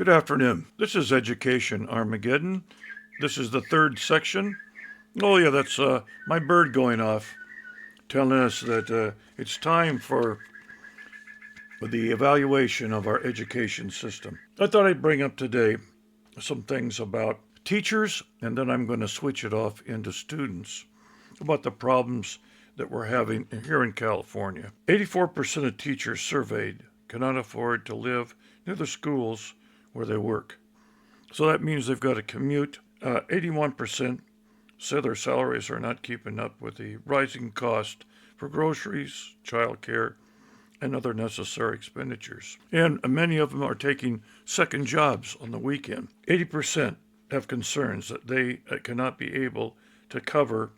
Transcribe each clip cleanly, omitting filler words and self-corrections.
Good afternoon. This is Education Armageddon. This is the third section. Oh, yeah, that's my bird going off, telling us that it's time for the evaluation of our education system. I thought I'd bring up today some things about teachers, and then I'm going to switch it off into students about the problems that we're having here in California. 84% of teachers surveyed cannot afford to live near the schools where they work. So that means they've got to commute. 81% say their salaries are not keeping up with the rising cost for groceries, childcare, and other necessary expenditures. And many of them are taking second jobs on the weekend. 80% have concerns that they cannot be able to cover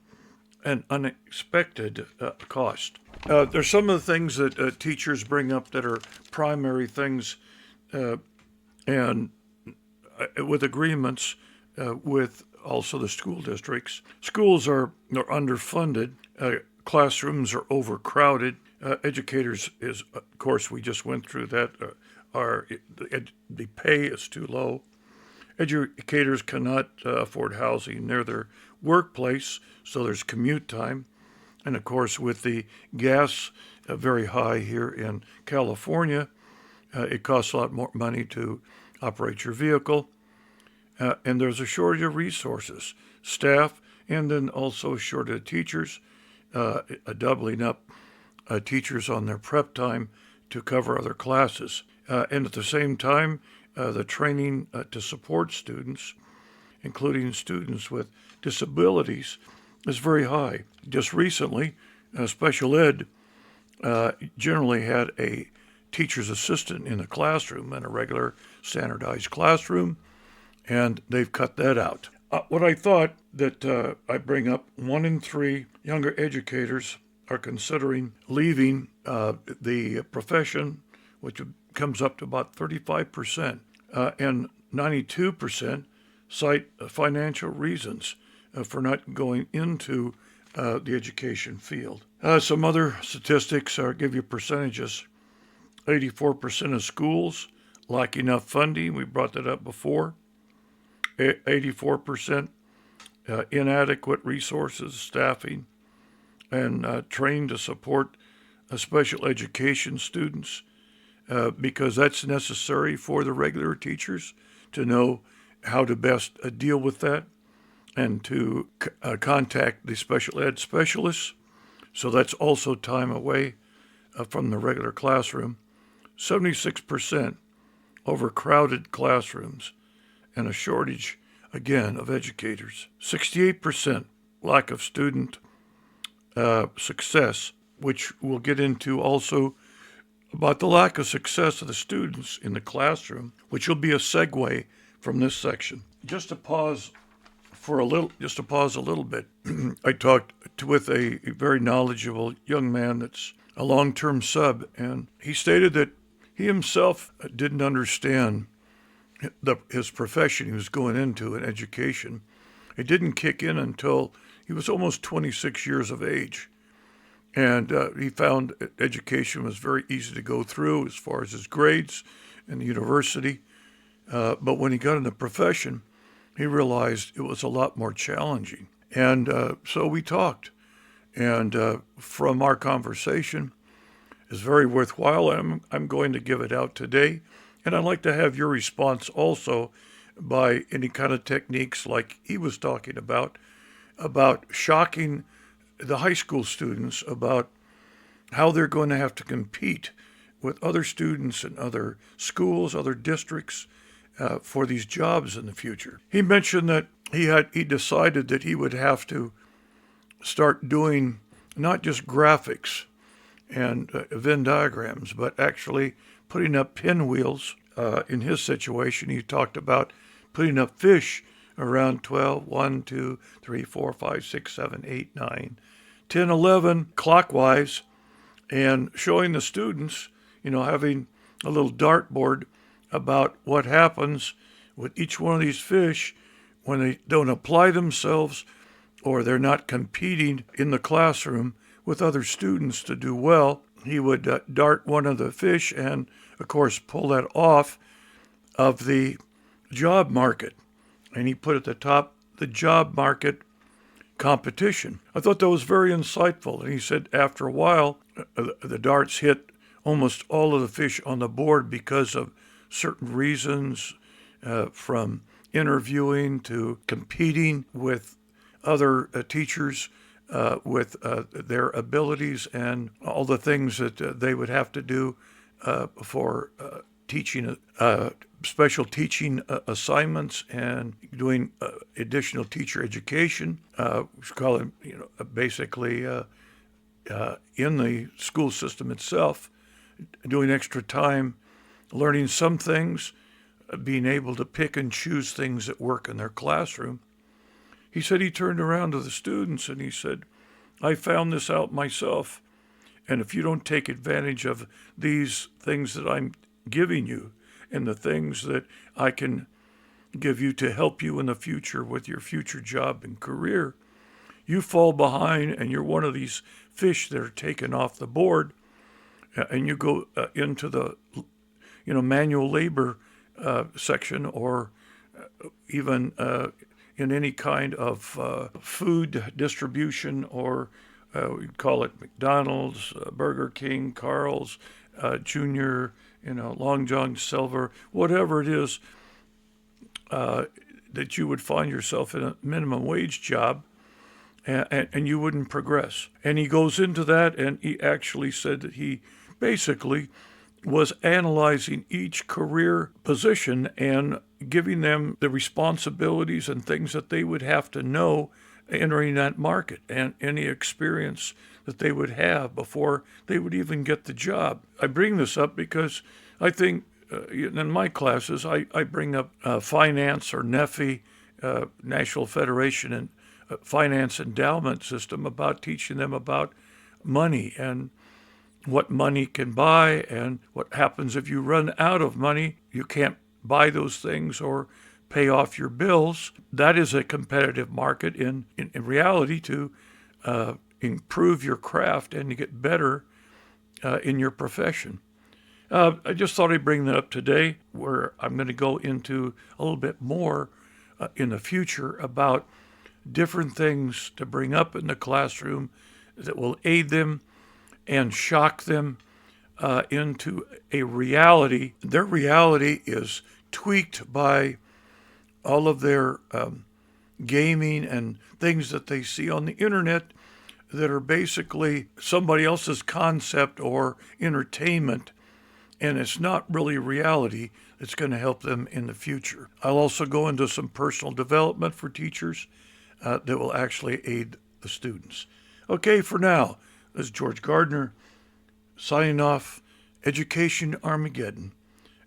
an unexpected cost. There's some of the things that teachers bring up that are primary things and with agreements with also the school districts. Schools are underfunded. Classrooms are overcrowded. Educators is, of course, we just went through that. The pay is too low. Educators cannot afford housing near their workplace, so there's commute time. And of course, with the gas very high here in California, it costs a lot more money to operate your vehicle. And there's a shortage of resources, staff, and then also a shortage of teachers, doubling up teachers on their prep time to cover other classes. And at the same time, the training to support students, including students with disabilities, is very high. Just recently, special ed generally had a teacher's assistant in the classroom in a regular standardized classroom, and they've cut that out. What I thought that I bring up, 1 in 3 younger educators are considering leaving the profession, which comes up to about 35%, and 92% cite financial reasons for not going into the education field. Some other statistics give you percentages. 84% of schools lack enough funding. We brought that up before. 84% inadequate resources, staffing, and training to support special education students because that's necessary for the regular teachers to know how to best deal with that and to contact the special ed specialists. So that's also time away from the regular classroom. 76% overcrowded classrooms and a shortage, again, of educators. 68% lack of student success, which we'll get into also about the lack of success of the students in the classroom, which will be a segue from this section. Just to pause a little bit, I talked with a very knowledgeable young man that's a long-term sub, and he stated that he himself didn't understand his profession he was going into in education. It didn't kick in until he was almost 26 years of age. And he found education was very easy to go through as far as his grades in the university. But when he got in the profession, he realized it was a lot more challenging. And so we talked. And from our conversation, is very worthwhile. I'm going to give it out today. And I'd like to have your response also by any kind of techniques like he was talking about shocking the high school students about how they're going to have to compete with other students in other schools, other districts for these jobs in the future. He mentioned that he decided that he would have to start doing not just graphics and Venn diagrams, but actually putting up pinwheels. In his situation, he talked about putting up fish around 12, 1, 2, 3, 4, 5, 6, 7, 8, 9, 10, 11 clockwise, and showing the students, having a little dartboard about what happens with each one of these fish when they don't apply themselves or they're not competing in the classroom with other students to do well. He would dart one of the fish and, of course, pull that off of the job market. And he put at the top the job market competition. I thought that was very insightful. And he said after a while, the darts hit almost all of the fish on the board because of certain reasons, from interviewing to competing with other teachers with their abilities and all the things that they would have to do for teaching, special teaching assignments and doing additional teacher education. We call it, basically in the school system itself, doing extra time, learning some things, being able to pick and choose things that work in their classroom. He said he turned around to the students and he said, I found this out myself. And if you don't take advantage of these things that I'm giving you and the things that I can give you to help you in the future with your future job and career, you fall behind and you're one of these fish that are taken off the board, and you go into the manual labor section, or even in any kind of food distribution, or we call it McDonald's, Burger King, Carl's, Junior, Long John Silver, whatever it is, that you would find yourself in a minimum wage job, and you wouldn't progress. And he goes into that, and he actually said that he basically was analyzing each career position and giving them the responsibilities and things that they would have to know entering that market, and any experience that they would have before they would even get the job. I bring this up because I think in my classes, I bring up finance, or NEFI, National Federation and Finance Endowment System, about teaching them about money and what money can buy and what happens if you run out of money. You can't buy those things or pay off your bills. That is a competitive market in reality to improve your craft and to get better in your profession. I just thought I'd bring that up today, where I'm going to go into a little bit more in the future about different things to bring up in the classroom that will aid them and shock them into a reality. Their reality is tweaked by all of their gaming and things that they see on the internet that are basically somebody else's concept or entertainment, and it's not really reality that's going to help them in the future. I'll also go into some personal development for teachers that will actually aid the students. Okay, for now, this is George Gardner signing off. Education Armageddon,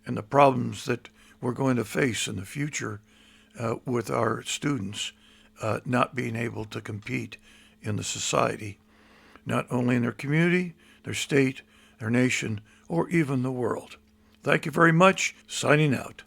and the problems that we're going to face in the future with our students not being able to compete in the society, not only in their community, their state, their nation, or even the world. Thank you very much. Signing out.